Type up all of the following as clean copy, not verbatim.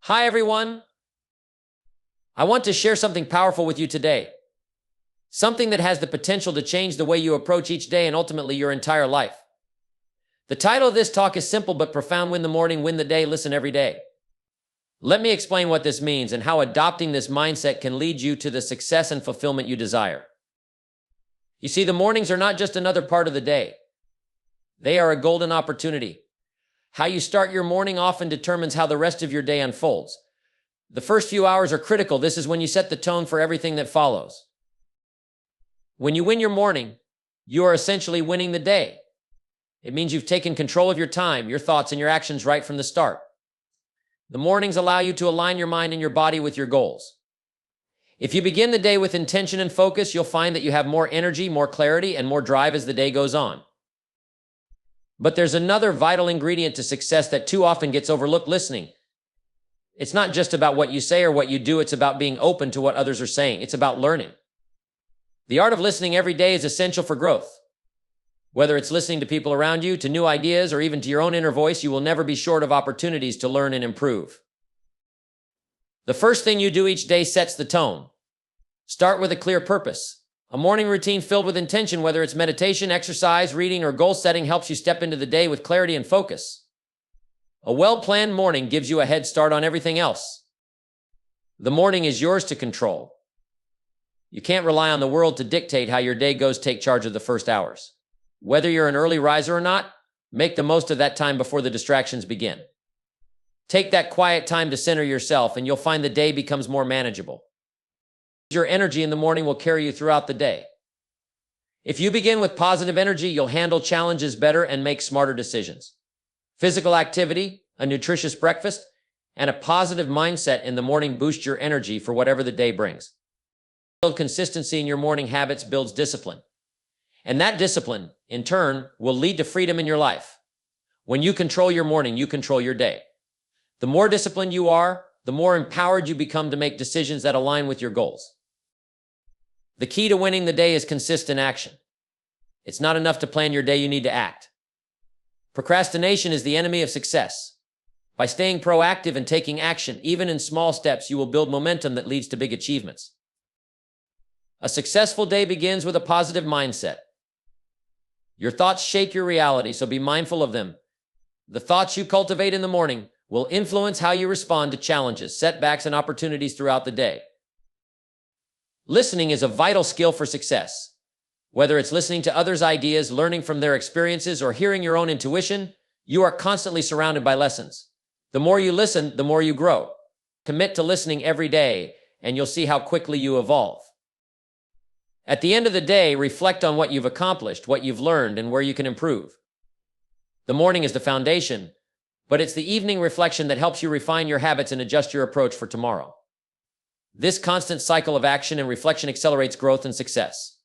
Hi, everyone. I want to share something powerful with you today. Something that has the potential to change the way you approach each day and ultimately your entire life. The title of this talk is simple but profound. Win the morning, win the day, listen every day. Let me explain what this means and how adopting this mindset can lead you to the success and fulfillment you desire. You see, the mornings are not just another part of the day. They are a golden opportunity. How you start your morning often determines how the rest of your day unfolds. The first few hours are critical. This is when you set the tone for everything that follows. When you win your morning, you are essentially winning the day. It means you've taken control of your time, your thoughts, and your actions right from the start. The mornings allow you to align your mind and your body with your goals. If you begin the day with intention and focus, you'll find that you have more energy, more clarity, and more drive as the day goes on. But there's another vital ingredient to success that too often gets overlooked: listening. It's not just about what you say or what you do, it's about being open to what others are saying. It's about learning. The art of listening every day is essential for growth. Whether it's listening to people around you, to new ideas, or even to your own inner voice, you will never be short of opportunities to learn and improve. The first thing you do each day sets the tone. Start with a clear purpose. A morning routine filled with intention, whether it's meditation, exercise, reading, or goal setting, helps you step into the day with clarity and focus. A well-planned morning gives you a head start on everything else. The morning is yours to control. You can't rely on the world to dictate how your day goes. Take charge of the first hours. Whether you're an early riser or not, make the most of that time before the distractions begin. Take that quiet time to center yourself, and you'll find the day becomes more manageable. Your energy in the morning will carry you throughout the day. If you begin with positive energy, you'll handle challenges better and make smarter decisions. Physical activity, a nutritious breakfast, and a positive mindset in the morning boost your energy for whatever the day brings. Build consistency in your morning habits builds discipline. And that discipline, in turn, will lead to freedom in your life. When you control your morning, you control your day. The more disciplined you are, the more empowered you become to make decisions that align with your goals. The key to winning the day is consistent action. It's not enough to plan your day, you need to act. Procrastination is the enemy of success. By staying proactive and taking action, even in small steps, you will build momentum that leads to big achievements. A successful day begins with a positive mindset. Your thoughts shape your reality, so be mindful of them. The thoughts you cultivate in the morning will influence how you respond to challenges, setbacks, and opportunities throughout the day. Listening is a vital skill for success. Whether it's listening to others' ideas, learning from their experiences, or hearing your own intuition, you are constantly surrounded by lessons. The more you listen, the more you grow. Commit to listening every day, and you'll see how quickly you evolve. At the end of the day, reflect on what you've accomplished, what you've learned, and where you can improve. The morning is the foundation, but it's the evening reflection that helps you refine your habits and adjust your approach for tomorrow. This constant cycle of action and reflection accelerates growth and success.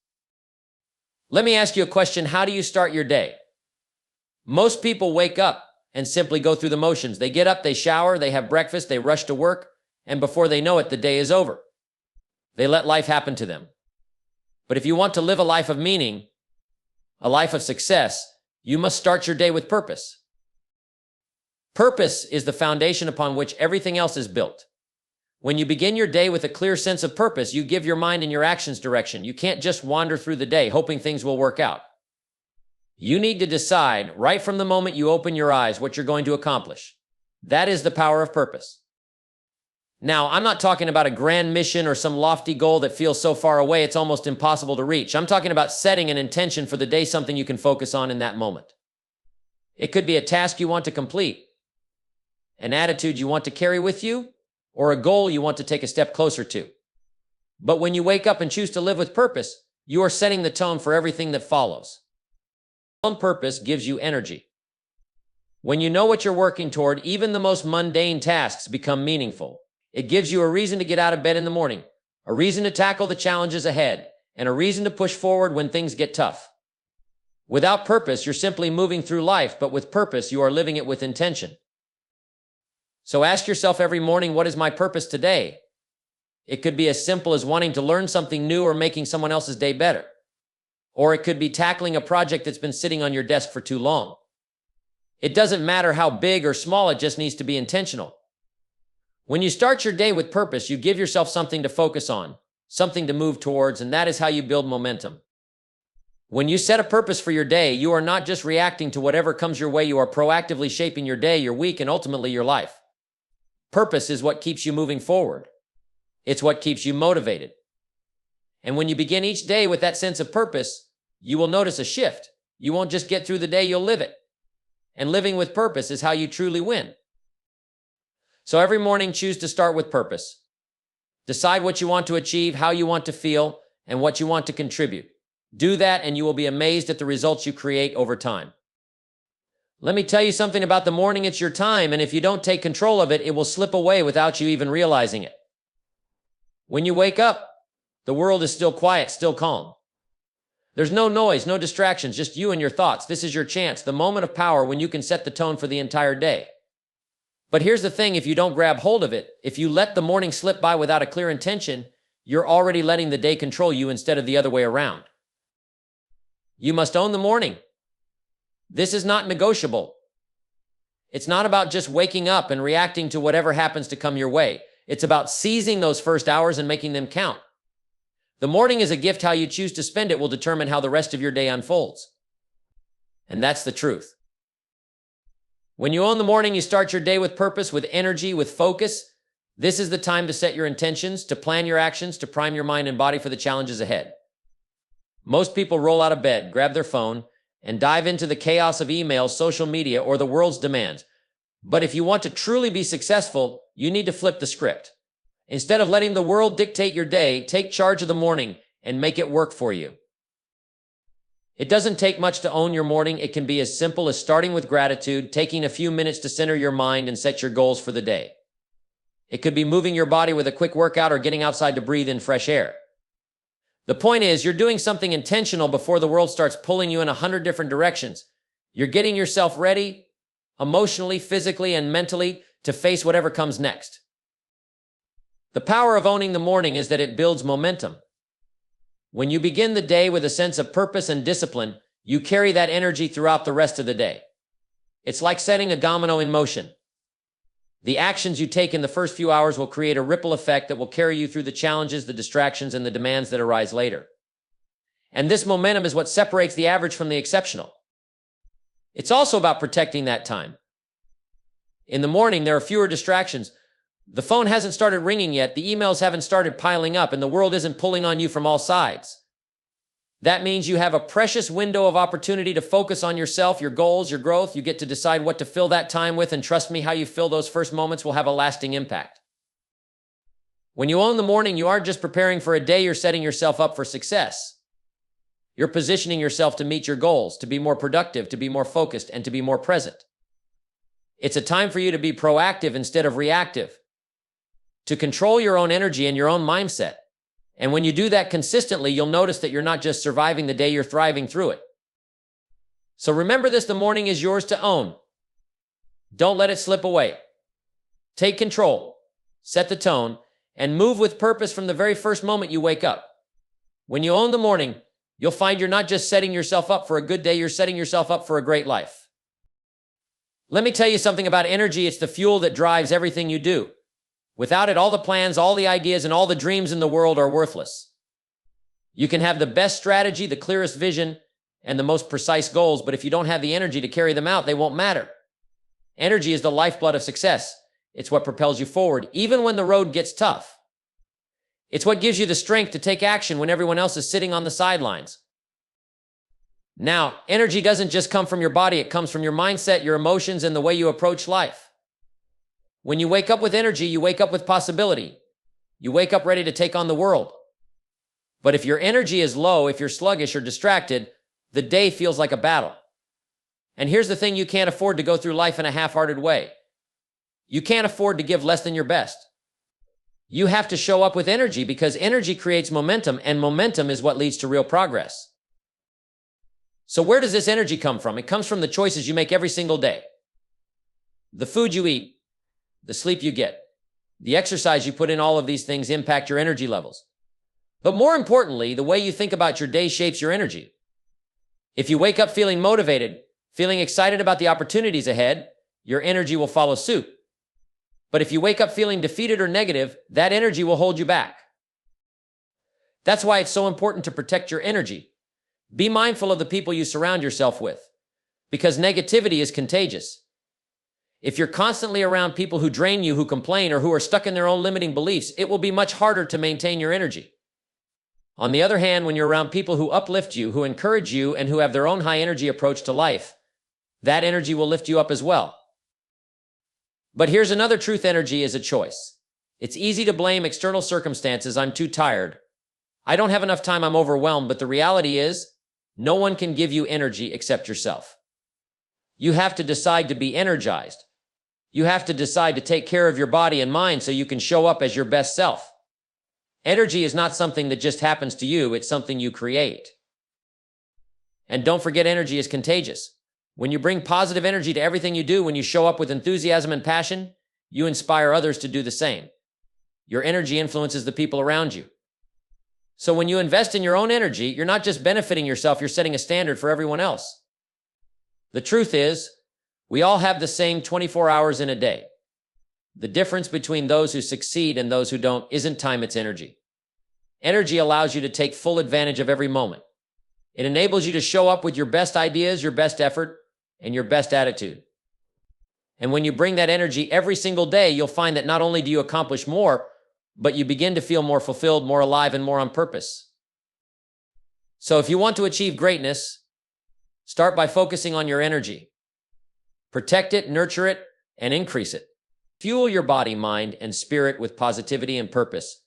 Let me ask you a question. How do you start your day? Most people wake up and simply go through the motions. They get up, they shower, they have breakfast, they rush to work, and before they know it, the day is over. They let life happen to them. But if you want to live a life of meaning, a life of success, you must start your day with purpose. Purpose is the foundation upon which everything else is built. When you begin your day with a clear sense of purpose, you give your mind and your actions direction. You can't just wander through the day hoping things will work out. You need to decide right from the moment you open your eyes what you're going to accomplish. That is the power of purpose. Now, I'm not talking about a grand mission or some lofty goal that feels so far away it's almost impossible to reach. I'm talking about setting an intention for the day, something you can focus on in that moment. It could be a task you want to complete, an attitude you want to carry with you, or a goal you want to take a step closer to. But when you wake up and choose to live with purpose, you are setting the tone for everything that follows. Purpose gives you energy. When you know what you're working toward, even the most mundane tasks become meaningful. It gives you a reason to get out of bed in the morning, a reason to tackle the challenges ahead, and a reason to push forward when things get tough. Without purpose, you're simply moving through life, but with purpose, you are living it with intention. So ask yourself every morning, what is my purpose today? It could be as simple as wanting to learn something new or making someone else's day better. Or it could be tackling a project that's been sitting on your desk for too long. It doesn't matter how big or small, it just needs to be intentional. When you start your day with purpose, you give yourself something to focus on, something to move towards, and that is how you build momentum. When you set a purpose for your day, you are not just reacting to whatever comes your way, you are proactively shaping your day, your week, and ultimately your life. Purpose is what keeps you moving forward. It's what keeps you motivated. And when you begin each day with that sense of purpose, you will notice a shift. You won't just get through the day, you'll live it. And living with purpose is how you truly win. So every morning, choose to start with purpose. Decide what you want to achieve, how you want to feel, and what you want to contribute. Do that, and you will be amazed at the results you create over time. Let me tell you something about the morning. It's your time, and if you don't take control of it, it will slip away without you even realizing it. When you wake up, the world is still quiet, still calm. There's no noise, no distractions, just you and your thoughts. This is your chance, the moment of power when you can set the tone for the entire day. But here's the thing, if you don't grab hold of it, if you let the morning slip by without a clear intention, you're already letting the day control you instead of the other way around. You must own the morning. This is not negotiable. It's not about just waking up and reacting to whatever happens to come your way. It's about seizing those first hours and making them count. The morning is a gift. How you choose to spend it will determine how the rest of your day unfolds. And that's the truth. When you own the morning, you start your day with purpose, with energy, with focus. This is the time to set your intentions, to plan your actions, to prime your mind and body for the challenges ahead. Most people roll out of bed, grab their phone, and dive into the chaos of emails, social media, or the world's demands. But if you want to truly be successful, you need to flip the script. Instead of letting the world dictate your day, take charge of the morning and make it work for you. It doesn't take much to own your morning. It can be as simple as starting with gratitude, taking a few minutes to center your mind and set your goals for the day. It could be moving your body with a quick workout or getting outside to breathe in fresh air. The point is, you're doing something intentional before the world starts pulling you in 100 different directions. You're getting yourself ready, emotionally, physically, and mentally, to face whatever comes next. The power of owning the morning is that it builds momentum. When you begin the day with a sense of purpose and discipline, you carry that energy throughout the rest of the day. It's like setting a domino in motion. The actions you take in the first few hours will create a ripple effect that will carry you through the challenges, the distractions, and the demands that arise later. And this momentum is what separates the average from the exceptional. It's also about protecting that time. In the morning, there are fewer distractions. The phone hasn't started ringing yet, the emails haven't started piling up, and the world isn't pulling on you from all sides. That means you have a precious window of opportunity to focus on yourself, your goals, your growth. You get to decide what to fill that time with, and trust me, how you fill those first moments will have a lasting impact. When you own the morning, you aren't just preparing for a day, you're setting yourself up for success. You're positioning yourself to meet your goals, to be more productive, to be more focused, and to be more present. It's a time for you to be proactive instead of reactive, to control your own energy and your own mindset. And when you do that consistently, you'll notice that you're not just surviving the day, you're thriving through it. So remember this, the morning is yours to own. Don't let it slip away. Take control, set the tone, and move with purpose from the very first moment you wake up. When you own the morning, you'll find you're not just setting yourself up for a good day, you're setting yourself up for a great life. Let me tell you something about energy. It's the fuel that drives everything you do. Without it, all the plans, all the ideas, and all the dreams in the world are worthless. You can have the best strategy, the clearest vision, and the most precise goals, but if you don't have the energy to carry them out, they won't matter. Energy is the lifeblood of success. It's what propels you forward, even when the road gets tough. It's what gives you the strength to take action when everyone else is sitting on the sidelines. Now, energy doesn't just come from your body, it comes from your mindset, your emotions, and the way you approach life. When you wake up with energy, you wake up with possibility. You wake up ready to take on the world. But if your energy is low, if you're sluggish or distracted, the day feels like a battle. And here's the thing, you can't afford to go through life in a half-hearted way. You can't afford to give less than your best. You have to show up with energy because energy creates momentum, and momentum is what leads to real progress. So where does this energy come from? It comes from the choices you make every single day. The food you eat, the sleep you get, the exercise you put in, all of these things impact your energy levels. But more importantly, the way you think about your day shapes your energy. If you wake up feeling motivated, feeling excited about the opportunities ahead, your energy will follow suit. But if you wake up feeling defeated or negative, that energy will hold you back. That's why it's so important to protect your energy. Be mindful of the people you surround yourself with, because negativity is contagious. If you're constantly around people who drain you, who complain, or who are stuck in their own limiting beliefs, it will be much harder to maintain your energy. On the other hand, when you're around people who uplift you, who encourage you, and who have their own high energy approach to life, that energy will lift you up as well. But here's another truth: energy is a choice. It's easy to blame external circumstances. I'm too tired. I don't have enough time. I'm overwhelmed. But the reality is, no one can give you energy except yourself. You have to decide to be energized. You have to decide to take care of your body and mind so you can show up as your best self. Energy is not something that just happens to you. It's something you create. And don't forget, energy is contagious. When you bring positive energy to everything you do, when you show up with enthusiasm and passion, you inspire others to do the same. Your energy influences the people around you. So when you invest in your own energy, you're not just benefiting yourself, you're setting a standard for everyone else. The truth is, we all have the same 24 hours in a day. The difference between those who succeed and those who don't isn't time, it's energy. Energy allows you to take full advantage of every moment. It enables you to show up with your best ideas, your best effort, and your best attitude. And when you bring that energy every single day, you'll find that not only do you accomplish more, but you begin to feel more fulfilled, more alive, and more on purpose. So if you want to achieve greatness, start by focusing on your energy. Protect it, nurture it, and increase it. Fuel your body, mind, and spirit with positivity and purpose.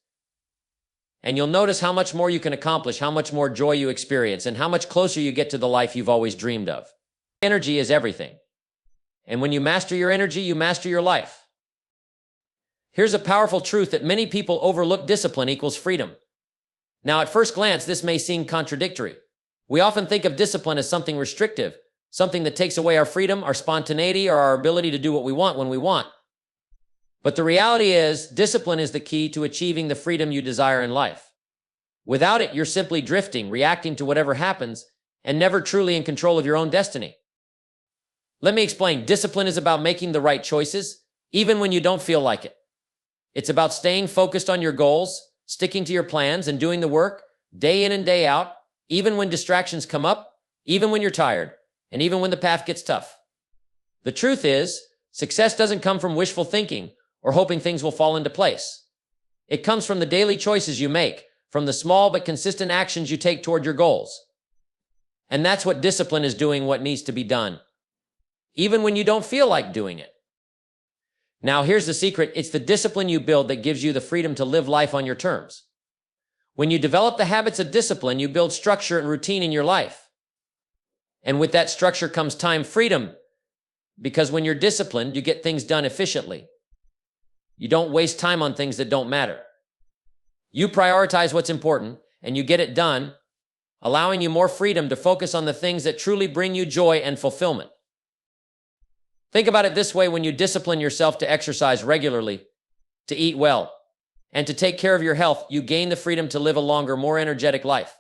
And you'll notice how much more you can accomplish, how much more joy you experience, and how much closer you get to the life you've always dreamed of. Energy is everything. And when you master your energy, you master your life. Here's a powerful truth that many people overlook: discipline equals freedom. Now, at first glance, this may seem contradictory. We often think of discipline as something restrictive, something that takes away our freedom, our spontaneity, or our ability to do what we want when we want. But the reality is, discipline is the key to achieving the freedom you desire in life. Without it, you're simply drifting, reacting to whatever happens, and never truly in control of your own destiny. Let me explain. Discipline is about making the right choices, even when you don't feel like it. It's about staying focused on your goals, sticking to your plans, and doing the work day in and day out, even when distractions come up, even when you're tired, and even when the path gets tough. The truth is, success doesn't come from wishful thinking or hoping things will fall into place. It comes from the daily choices you make, from the small but consistent actions you take toward your goals. And that's what discipline is: doing what needs to be done, even when you don't feel like doing it. Now, here's the secret. It's the discipline you build that gives you the freedom to live life on your terms. When you develop the habits of discipline, you build structure and routine in your life. And with that structure comes time, freedom, because when you're disciplined, you get things done efficiently. You don't waste time on things that don't matter. You prioritize what's important, and you get it done, allowing you more freedom to focus on the things that truly bring you joy and fulfillment. Think about it this way: when you discipline yourself to exercise regularly, to eat well, and to take care of your health, you gain the freedom to live a longer, more energetic life.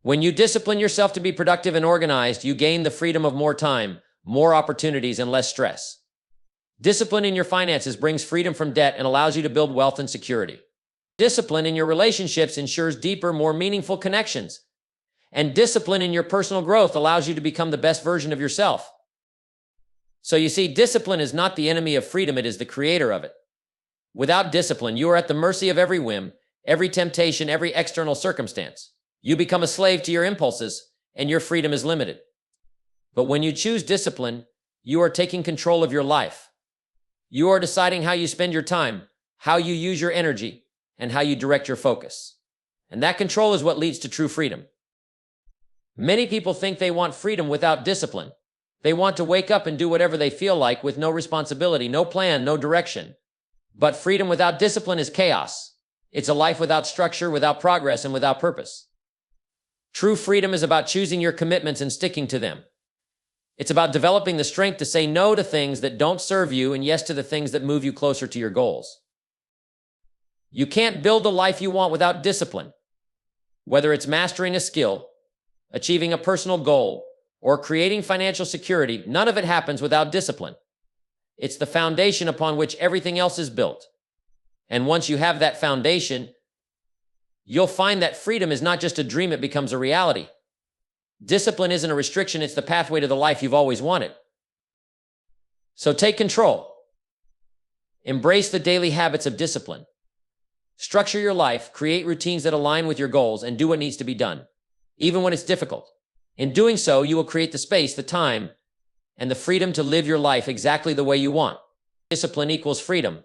When you discipline yourself to be productive and organized, you gain the freedom of more time, more opportunities, and less stress. Discipline in your finances brings freedom from debt and allows you to build wealth and security. Discipline in your relationships ensures deeper, more meaningful connections. And discipline in your personal growth allows you to become the best version of yourself. So you see, discipline is not the enemy of freedom, it is the creator of it. Without discipline, you are at the mercy of every whim, every temptation, every external circumstance. You become a slave to your impulses, and your freedom is limited. But when you choose discipline, you are taking control of your life. You are deciding how you spend your time, how you use your energy, and how you direct your focus. And that control is what leads to true freedom. Many people think they want freedom without discipline. They want to wake up and do whatever they feel like with no responsibility, no plan, no direction. But freedom without discipline is chaos. It's a life without structure, without progress, and without purpose. True freedom is about choosing your commitments and sticking to them. It's about developing the strength to say no to things that don't serve you and yes to the things that move you closer to your goals. You can't build the life you want without discipline. Whether it's mastering a skill, achieving a personal goal, or creating financial security, none of it happens without discipline. It's the foundation upon which everything else is built. And once you have that foundation, you'll find that freedom is not just a dream, it becomes a reality. Discipline isn't a restriction, it's the pathway to the life you've always wanted. So take control. Embrace the daily habits of discipline. Structure your life, create routines that align with your goals, and do what needs to be done, even when it's difficult. In doing so, you will create the space, the time, and the freedom to live your life exactly the way you want. Discipline equals freedom.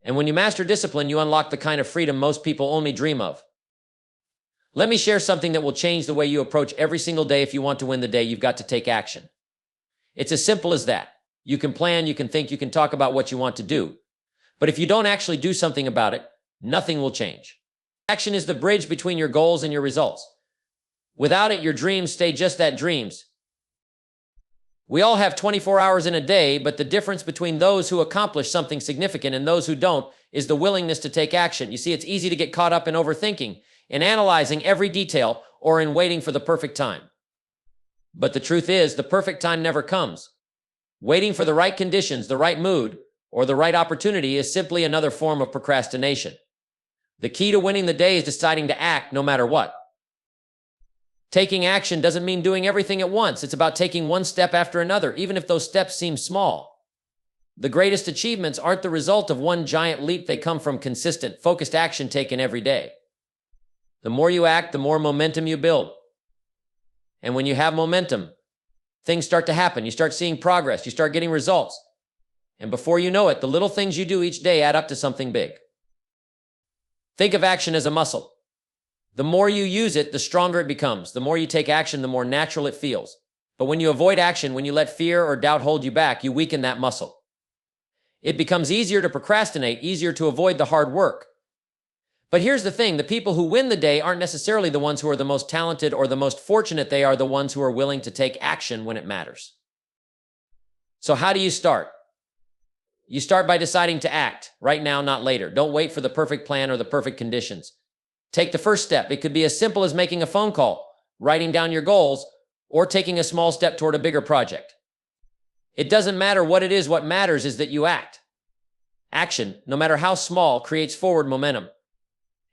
And when you master discipline, you unlock the kind of freedom most people only dream of. Let me share something that will change the way you approach every single day. If you want to win the day, you've got to take action. It's as simple as that. You can plan, you can think, you can talk about what you want to do. But if you don't actually do something about it, nothing will change. Action is the bridge between your goals and your results. Without it, your dreams stay just that, dreams. We all have 24 hours in a day, but the difference between those who accomplish something significant and those who don't is the willingness to take action. You see, it's easy to get caught up in overthinking, in analyzing every detail, or in waiting for the perfect time. But the truth is, the perfect time never comes. Waiting for the right conditions, the right mood, or the right opportunity is simply another form of procrastination. The key to winning the day is deciding to act no matter what. Taking action doesn't mean doing everything at once. It's about taking one step after another, even if those steps seem small. The greatest achievements aren't the result of one giant leap. They come from consistent, focused action taken every day. The more you act, the more momentum you build. And when you have momentum, things start to happen. You start seeing progress. You start getting results. And before you know it, the little things you do each day add up to something big. Think of action as a muscle. The more you use it, the stronger it becomes. The more you take action, the more natural it feels. But when you avoid action, when you let fear or doubt hold you back, you weaken that muscle. It becomes easier to procrastinate, easier to avoid the hard work. But here's the thing, the people who win the day aren't necessarily the ones who are the most talented or the most fortunate. They are the ones who are willing to take action when it matters. So how do you start? You start by deciding to act right now, not later. Don't wait for the perfect plan or the perfect conditions. Take the first step. It could be as simple as making a phone call, writing down your goals, or taking a small step toward a bigger project. It doesn't matter what it is. What matters is that you act. Action, no matter how small, creates forward momentum.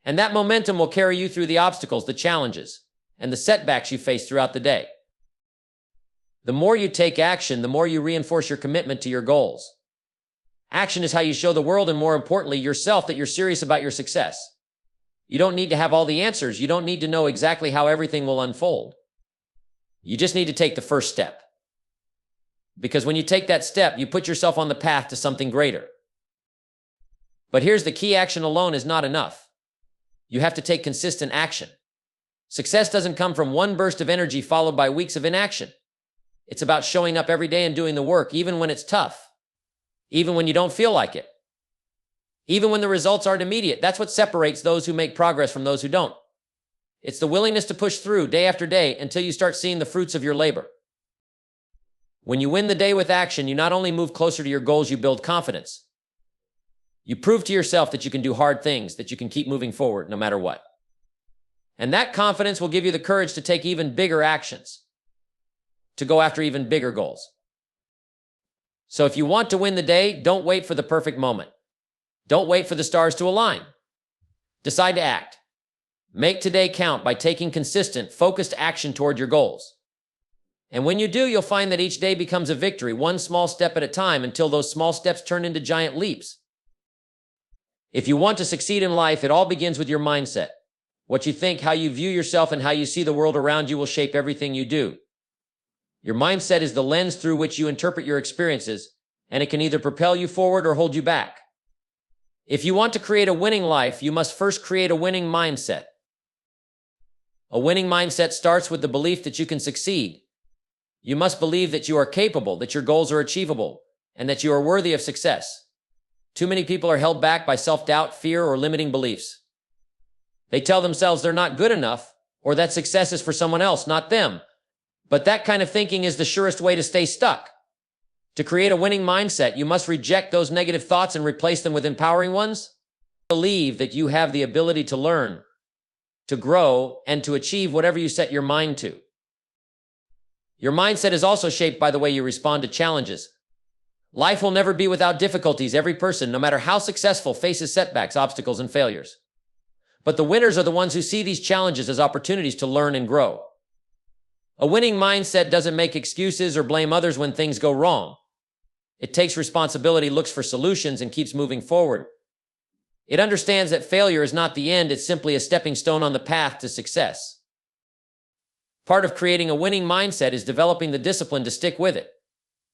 And that momentum will carry you through the obstacles, the challenges, and the setbacks you face throughout the day. The more you take action, the more you reinforce your commitment to your goals. Action is how you show the world, and more importantly, yourself, that you're serious about your success. You don't need to have all the answers. You don't need to know exactly how everything will unfold. You just need to take the first step. Because when you take that step, you put yourself on the path to something greater. But here's the key, action alone is not enough. You have to take consistent action. Success doesn't come from one burst of energy followed by weeks of inaction. It's about showing up every day and doing the work, even when it's tough, even when you don't feel like it, even when the results aren't immediate. That's what separates those who make progress from those who don't. It's the willingness to push through day after day until you start seeing the fruits of your labor. When you win the day with action, you not only move closer to your goals, you build confidence. You prove to yourself that you can do hard things, that you can keep moving forward no matter what. And that confidence will give you the courage to take even bigger actions, to go after even bigger goals. So if you want to win the day, don't wait for the perfect moment. Don't wait for the stars to align. Decide to act. Make today count by taking consistent, focused action toward your goals. And when you do, you'll find that each day becomes a victory, one small step at a time, until those small steps turn into giant leaps. If you want to succeed in life, it all begins with your mindset. What you think, how you view yourself, and how you see the world around you will shape everything you do. Your mindset is the lens through which you interpret your experiences, and it can either propel you forward or hold you back. If you want to create a winning life, you must first create a winning mindset. A winning mindset starts with the belief that you can succeed. You must believe that you are capable, that your goals are achievable, and that you are worthy of success. Too many people are held back by self-doubt, fear, or limiting beliefs. They tell themselves they're not good enough, or that success is for someone else, not them. But that kind of thinking is the surest way to stay stuck. To create a winning mindset, you must reject those negative thoughts and replace them with empowering ones. Believe that you have the ability to learn, to grow, and to achieve whatever you set your mind to. Your mindset is also shaped by the way you respond to challenges. Life will never be without difficulties. Every person, no matter how successful, faces setbacks, obstacles, and failures. But the winners are the ones who see these challenges as opportunities to learn and grow. A winning mindset doesn't make excuses or blame others when things go wrong. It takes responsibility, looks for solutions, and keeps moving forward. It understands that failure is not the end, it's simply a stepping stone on the path to success. Part of creating a winning mindset is developing the discipline to stick with it.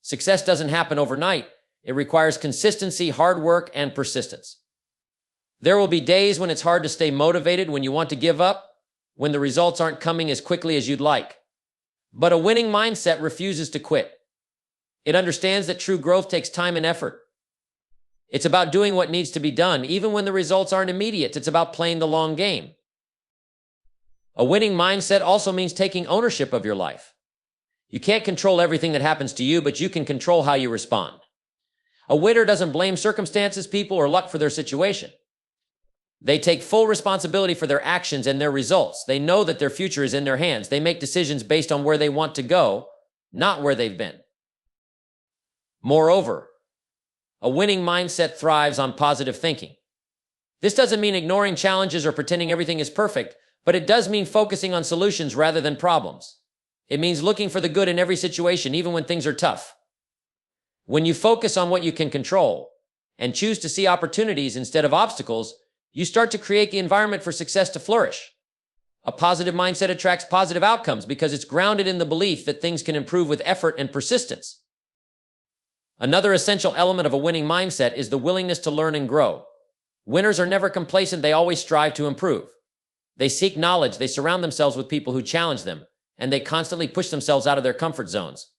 Success doesn't happen overnight. It requires consistency, hard work, and persistence. There will be days when it's hard to stay motivated, when you want to give up, when the results aren't coming as quickly as you'd like. But a winning mindset refuses to quit. It understands that true growth takes time and effort. It's about doing what needs to be done, even when the results aren't immediate. It's about playing the long game. A winning mindset also means taking ownership of your life. You can't control everything that happens to you, but you can control how you respond. A winner doesn't blame circumstances, people, or luck for their situation. They take full responsibility for their actions and their results. They know that their future is in their hands. They make decisions based on where they want to go, not where they've been. Moreover, a winning mindset thrives on positive thinking. This doesn't mean ignoring challenges or pretending everything is perfect, but it does mean focusing on solutions rather than problems. It means looking for the good in every situation, even when things are tough. When you focus on what you can control and choose to see opportunities instead of obstacles, you start to create the environment for success to flourish. A positive mindset attracts positive outcomes because it's grounded in the belief that things can improve with effort and persistence. Another essential element of a winning mindset is the willingness to learn and grow. Winners are never complacent, they always strive to improve. They seek knowledge, they surround themselves with people who challenge them, and they constantly push themselves out of their comfort zones.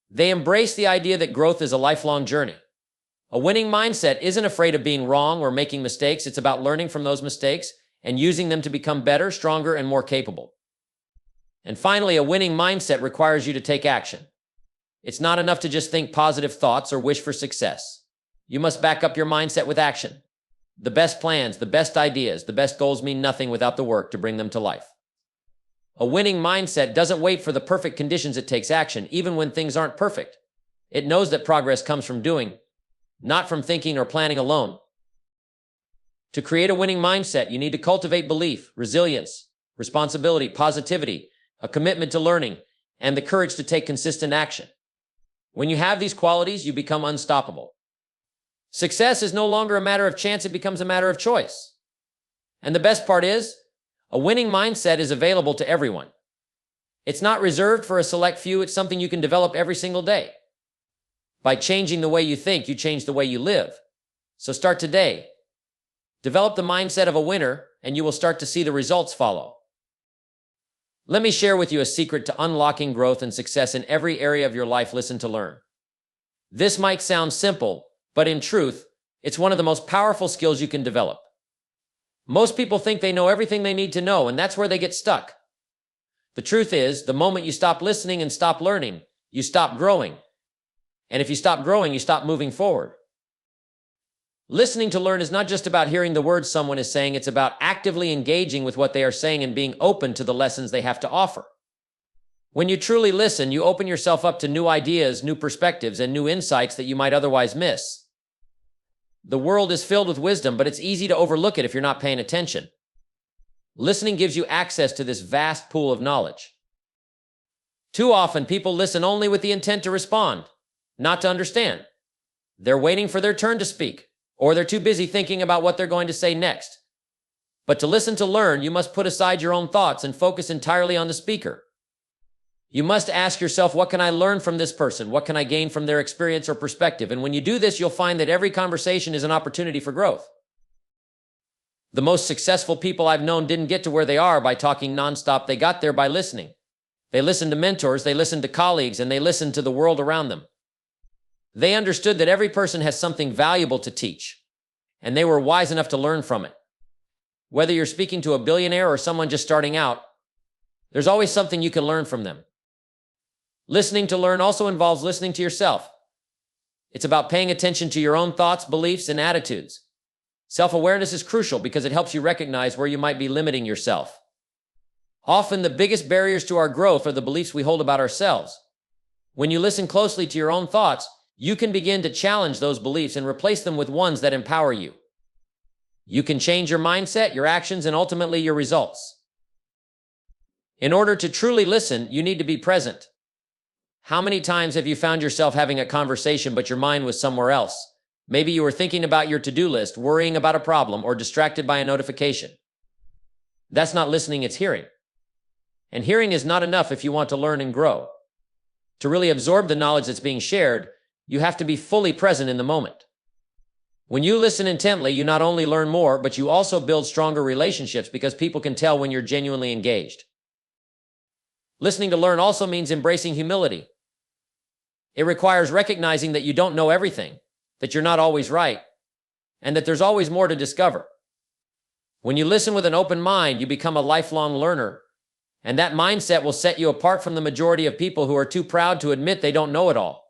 They embrace the idea that growth is a lifelong journey. A winning mindset isn't afraid of being wrong or making mistakes. It's about learning from those mistakes and using them to become better, stronger, and more capable. And finally, a winning mindset requires you to take action. It's not enough to just think positive thoughts or wish for success. You must back up your mindset with action. The best plans, the best ideas, the best goals mean nothing without the work to bring them to life. A winning mindset doesn't wait for the perfect conditions, it takes action, even when things aren't perfect. It knows that progress comes from doing, not from thinking or planning alone. To create a winning mindset, you need to cultivate belief, resilience, responsibility, positivity, a commitment to learning, and the courage to take consistent action. When you have these qualities, you become unstoppable. Success is no longer a matter of chance, it becomes a matter of choice. And the best part is, a winning mindset is available to everyone. It's not reserved for a select few, it's something you can develop every single day. By changing the way you think, you change the way you live. So start today. Develop the mindset of a winner, and you will start to see the results follow. Let me share with you a secret to unlocking growth and success in every area of your life. Listen to learn. This might sound simple, but in truth, it's one of the most powerful skills you can develop. Most people think they know everything they need to know, and that's where they get stuck. The truth is, the moment you stop listening and stop learning, you stop growing. And if you stop growing, you stop moving forward. Listening to learn is not just about hearing the words someone is saying, it's about actively engaging with what they are saying and being open to the lessons they have to offer. When you truly listen, you open yourself up to new ideas, new perspectives, and new insights that you might otherwise miss. The world is filled with wisdom, but it's easy to overlook it if you're not paying attention. Listening gives you access to this vast pool of knowledge. Too often, people listen only with the intent to respond, not to understand. They're waiting for their turn to speak, or they're too busy thinking about what they're going to say next. But to listen to learn, you must put aside your own thoughts and focus entirely on the speaker. You must ask yourself, what can I learn from this person? What can I gain from their experience or perspective? And when you do this, you'll find that every conversation is an opportunity for growth. The most successful people I've known didn't get to where they are by talking nonstop. They got there by listening. They listened to mentors, they listened to colleagues, and they listened to the world around them. They understood that every person has something valuable to teach, and they were wise enough to learn from it. Whether you're speaking to a billionaire or someone just starting out, there's always something you can learn from them. Listening to learn also involves listening to yourself. It's about paying attention to your own thoughts, beliefs, and attitudes. Self-awareness is crucial because it helps you recognize where you might be limiting yourself. Often the biggest barriers to our growth are the beliefs we hold about ourselves. When you listen closely to your own thoughts, you can begin to challenge those beliefs and replace them with ones that empower you. You can change your mindset, your actions, and ultimately your results. In order to truly listen, you need to be present. How many times have you found yourself having a conversation but your mind was somewhere else? Maybe you were thinking about your to-do list, worrying about a problem, or distracted by a notification. That's not listening, it's hearing. And hearing is not enough if you want to learn and grow. To really absorb the knowledge that's being shared, you have to be fully present in the moment. When you listen intently, you not only learn more, but you also build stronger relationships because people can tell when you're genuinely engaged. Listening to learn also means embracing humility. It requires recognizing that you don't know everything, that you're not always right, and that there's always more to discover. When you listen with an open mind, you become a lifelong learner, and that mindset will set you apart from the majority of people who are too proud to admit they don't know it all.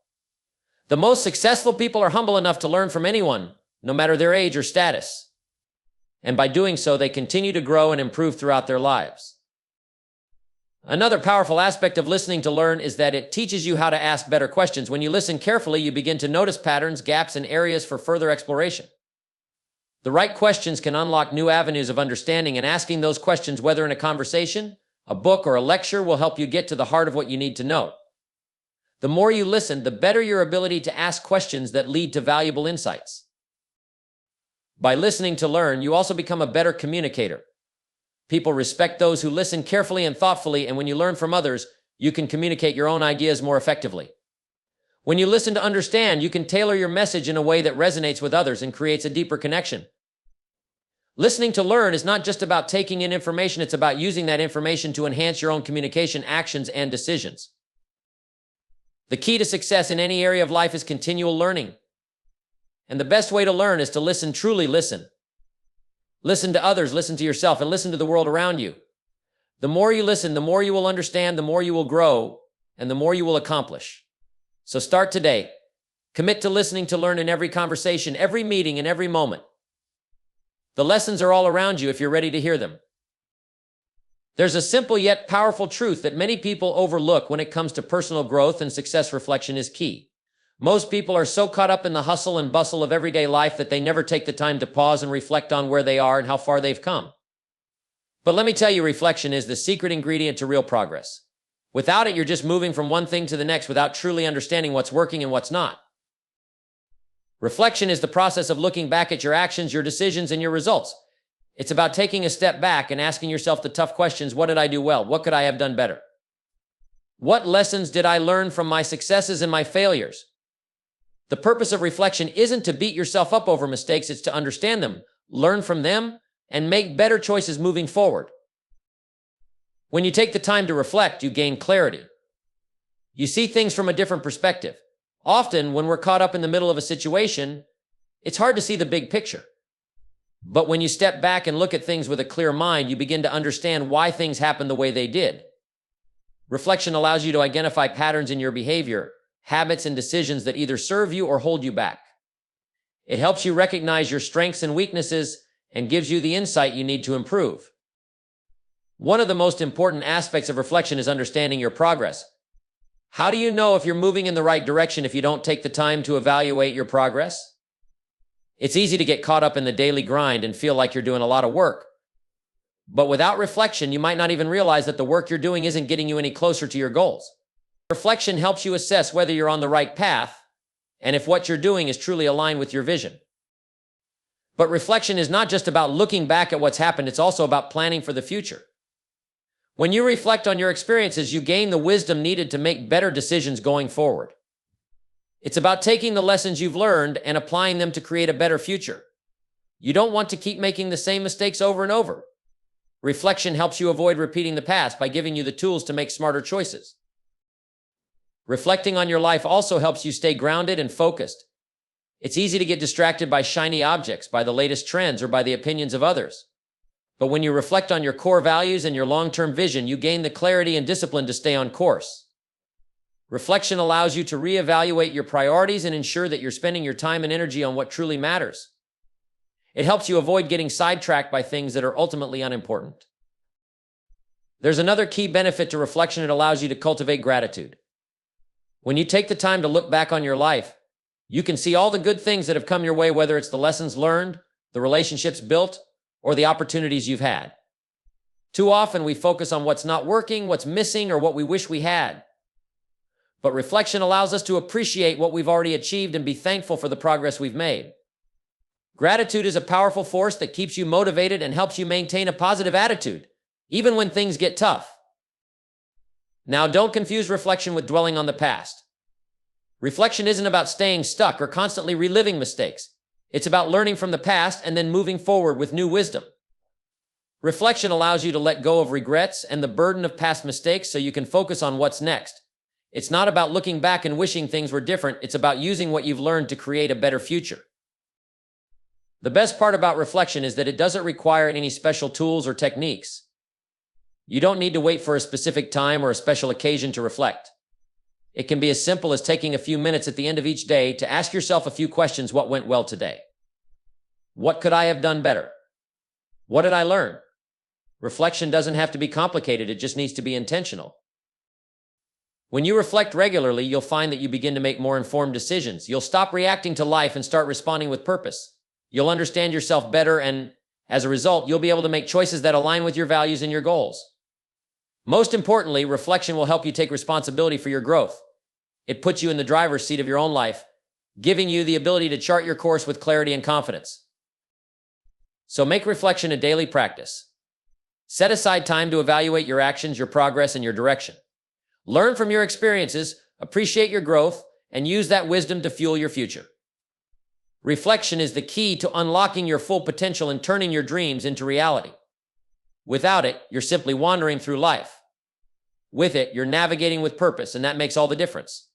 The most successful people are humble enough to learn from anyone, no matter their age or status. And by doing so, they continue to grow and improve throughout their lives. Another powerful aspect of listening to learn is that it teaches you how to ask better questions. When you listen carefully, you begin to notice patterns, gaps, and areas for further exploration. The right questions can unlock new avenues of understanding, and asking those questions, whether in a conversation, a book, or a lecture, will help you get to the heart of what you need to know. The more you listen, the better your ability to ask questions that lead to valuable insights. By listening to learn, you also become a better communicator. People respect those who listen carefully and thoughtfully, and when you learn from others, you can communicate your own ideas more effectively. When you listen to understand, you can tailor your message in a way that resonates with others and creates a deeper connection. Listening to learn is not just about taking in information, it's about using that information to enhance your own communication, actions, and decisions. The key to success in any area of life is continual learning. And the best way to learn is to listen, truly listen. Listen to others, listen to yourself, and listen to the world around you. The more you listen, the more you will understand, the more you will grow, and the more you will accomplish. So start today. Commit to listening to learn in every conversation, every meeting, and every moment. The lessons are all around you if you're ready to hear them. There's a simple yet powerful truth that many people overlook when it comes to personal growth and success. Reflection is key. Most people are so caught up in the hustle and bustle of everyday life that they never take the time to pause and reflect on where they are and how far they've come. But let me tell you, reflection is the secret ingredient to real progress. Without it, you're just moving from one thing to the next without truly understanding what's working and what's not. Reflection is the process of looking back at your actions, your decisions, and your results. It's about taking a step back and asking yourself the tough questions. What did I do well? What could I have done better? What lessons did I learn from my successes and my failures? The purpose of reflection isn't to beat yourself up over mistakes, it's to understand them, learn from them, and make better choices moving forward. When you take the time to reflect, you gain clarity. You see things from a different perspective. Often, when we're caught up in the middle of a situation, it's hard to see the big picture. But when you step back and look at things with a clear mind, you begin to understand why things happen the way they did. Reflection allows you to identify patterns in your behavior, habits, and decisions that either serve you or hold you back. It helps you recognize your strengths and weaknesses and gives you the insight you need to improve. One of the most important aspects of reflection is understanding your progress. How do you know if you're moving in the right direction if you don't take the time to evaluate your progress? It's easy to get caught up in the daily grind and feel like you're doing a lot of work. But without reflection, you might not even realize that the work you're doing isn't getting you any closer to your goals. Reflection helps you assess whether you're on the right path and if what you're doing is truly aligned with your vision. But reflection is not just about looking back at what's happened, it's also about planning for the future. When you reflect on your experiences, you gain the wisdom needed to make better decisions going forward. It's about taking the lessons you've learned and applying them to create a better future. You don't want to keep making the same mistakes over and over. Reflection helps you avoid repeating the past by giving you the tools to make smarter choices. Reflecting on your life also helps you stay grounded and focused. It's easy to get distracted by shiny objects, by the latest trends, or by the opinions of others. But when you reflect on your core values and your long-term vision, you gain the clarity and discipline to stay on course. Reflection allows you to reevaluate your priorities and ensure that you're spending your time and energy on what truly matters. It helps you avoid getting sidetracked by things that are ultimately unimportant. There's another key benefit to reflection. It allows you to cultivate gratitude. When you take the time to look back on your life, You can see all the good things that have come your way, whether it's the lessons learned, the relationships built, or the opportunities you've had. Too often we focus on what's not working, what's missing, or what we wish we had. But reflection allows us to appreciate what we've already achieved and be thankful for the progress we've made. Gratitude is a powerful force that keeps you motivated and helps you maintain a positive attitude, even when things get tough. Now, don't confuse reflection with dwelling on the past. Reflection isn't about staying stuck or constantly reliving mistakes. It's about learning from the past and then moving forward with new wisdom. Reflection allows you to let go of regrets and the burden of past mistakes so you can focus on what's next. It's not about looking back and wishing things were different. It's about using what you've learned to create a better future. The best part about reflection is that it doesn't require any special tools or techniques. You don't need to wait for a specific time or a special occasion to reflect. It can be as simple as taking a few minutes at the end of each day to ask yourself a few questions. What went well today? What could I have done better? What did I learn? Reflection doesn't have to be complicated. It just needs to be intentional. When you reflect regularly, you'll find that you begin to make more informed decisions. You'll stop reacting to life and start responding with purpose. You'll understand yourself better, and as a result, you'll be able to make choices that align with your values and your goals. Most importantly, reflection will help you take responsibility for your growth. It puts you in the driver's seat of your own life, giving you the ability to chart your course with clarity and confidence. So make reflection a daily practice. Set aside time to evaluate your actions, your progress, and your direction. Learn from your experiences, appreciate your growth, and use that wisdom to fuel your future. Reflection is the key to unlocking your full potential and turning your dreams into reality. Without it, you're simply wandering through life. With it, you're navigating with purpose, and that makes all the difference.